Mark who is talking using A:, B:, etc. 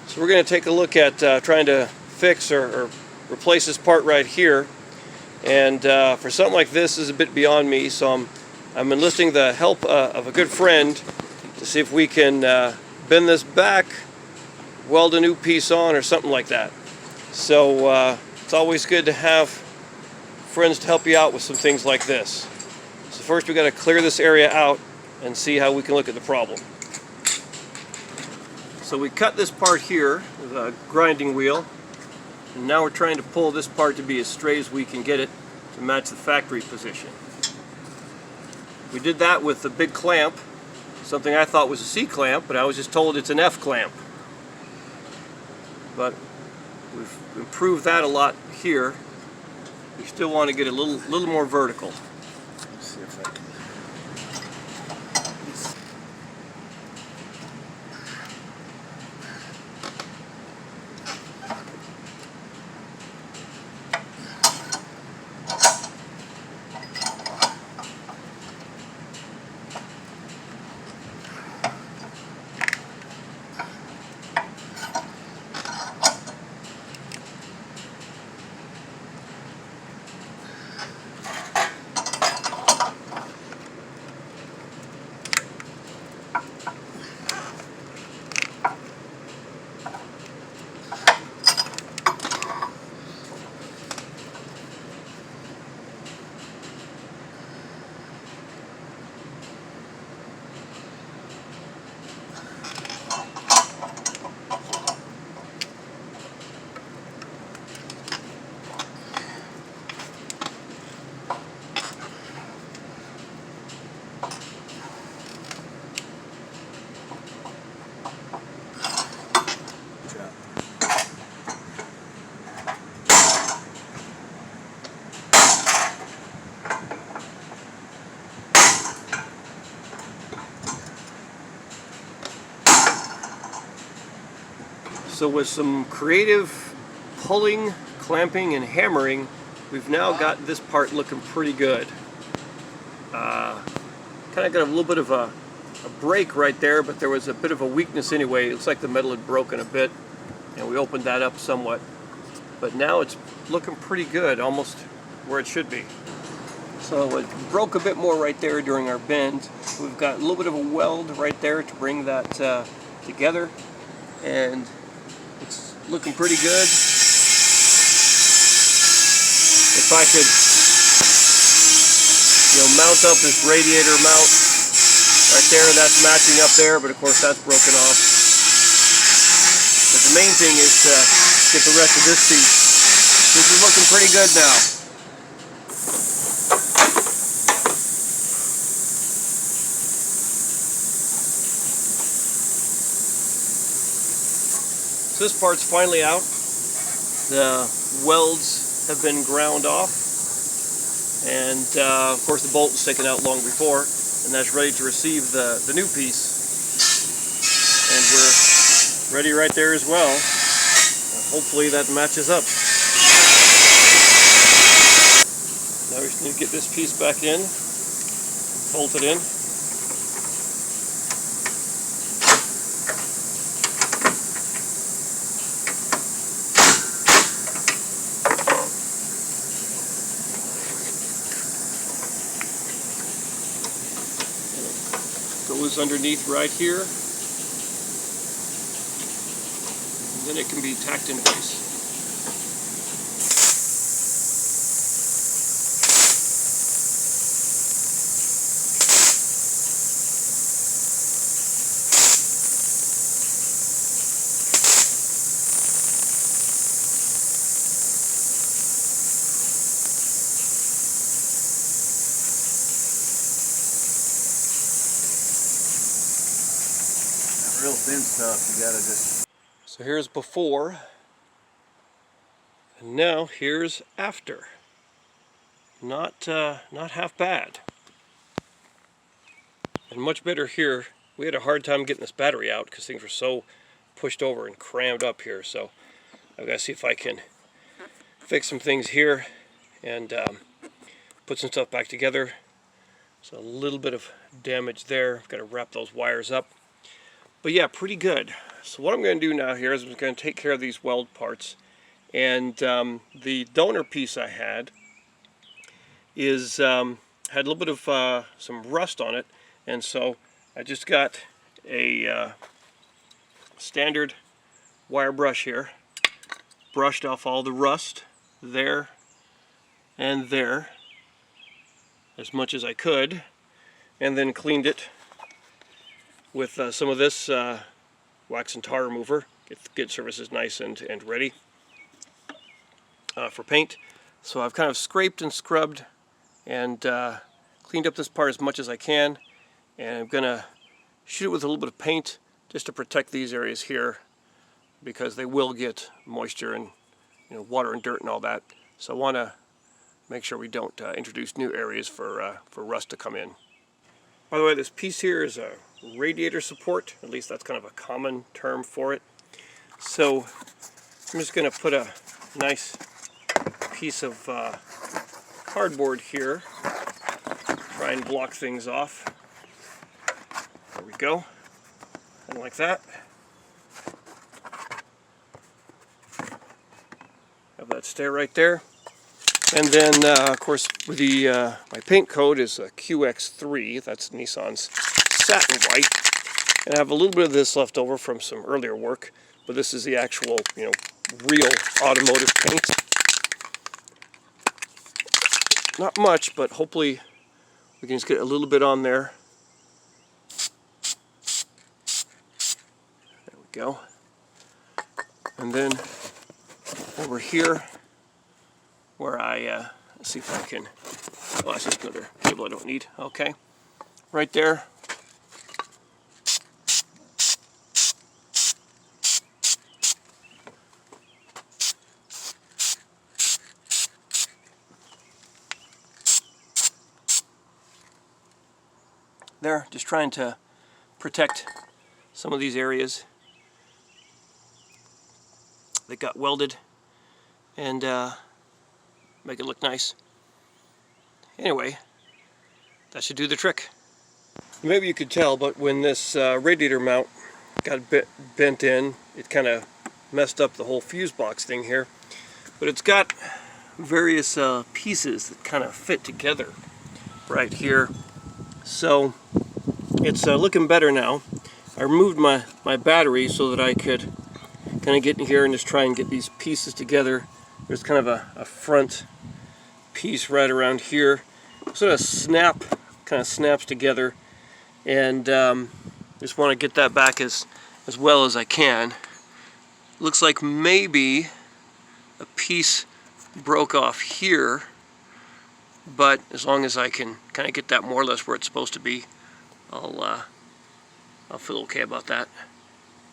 A: So we're going to take a look at trying to fix or replace this part right here. And for something like this is a bit beyond me, so I'm enlisting the help of a good friend to see if we can bend this back, weld a new piece on, or something like that. So it's always good to have friends to help you out with some things like this. So first we got to clear this area out and see how we can look at the problem. So we cut this part here with a grinding wheel, and now we're trying to pull this part to be as straight as we can get it to match the factory position. We did that with the big clamp, something I thought was a C clamp, but I was just told it's an F clamp. But we've improved that a lot here. We still want to get a little more vertical.
B: Let's see if I can.
A: So with some creative pulling, clamping, and hammering, we've now got this part looking pretty good. Kind of got a little bit of a break right there, but there was a bit of a weakness anyway. It looks like the metal had broken a bit, and we opened that up somewhat. But now it's looking pretty good, almost where it should be. So it broke a bit more right there during our bend. We've got a little bit of a weld right there to bring that together, and it's looking pretty good. If I could, mount up this radiator mount right there, that's matching up there, but of course that's broken off. But the main thing is to get the rest of this piece. This is looking pretty good now. So this part's finally out. The welds have been ground off, and of course the bolt was taken out long before, and that's ready to receive the new piece. And we're ready right there as well. Hopefully that matches up. Now we just need to get this piece back in, bolt it in. Goes underneath right here, and then it can be tacked in place.
B: Real thin stuff, you gotta just...
A: So here's before, and now here's after. Not half bad. And much better here. We had a hard time getting this battery out because things were so pushed over and crammed up here. So I've got to see if I can fix some things here and put some stuff back together. So a little bit of damage there. I've got to wrap those wires up. But yeah, pretty good. So what I'm going to do now here is I'm going to take care of these weld parts. And the donor piece I had is had a little bit of some rust on it, and so I just got a standard wire brush here, brushed off all the rust there and there as much as I could, and then cleaned it with some of this wax and tar remover. Get surfaces nice and ready for paint. So I've kind of scraped and scrubbed and cleaned up this part as much as I can, and I'm gonna shoot it with a little bit of paint just to protect these areas here, because they will get moisture and water and dirt and all that. So I want to make sure we don't introduce new areas for rust to come in. By the way, this piece here is a radiator support. At least that's kind of a common term for it. So I'm just going to put a nice piece of cardboard here, try and block things off. There we go, and like that. Have that stay right there. And then, of course, my paint code is a QX3. That's Nissan's satin white. And I have a little bit of this left over from some earlier work, but this is the actual, real automotive paint. Not much, but hopefully we can just get a little bit on there. There we go. And then over here, where let's see if I can, oh, that's just another cable I don't need. Okay, right there. There, just trying to protect some of these areas that got welded and make it look nice. Anyway, that should do the trick. Maybe you could tell, but when this radiator mount got bent in, it kind of messed up the whole fuse box thing here. But it's got various pieces that kind of fit together right here. So it's looking better now. I removed my battery so that I could kind of get in here and just try and get these pieces together. There's kind of a front piece right around here. Sort of kind of snaps together, and just want to get that back as well as I can. Looks like maybe a piece broke off here, but as long as I can kind of get that more or less where it's supposed to be, I'll feel okay about that.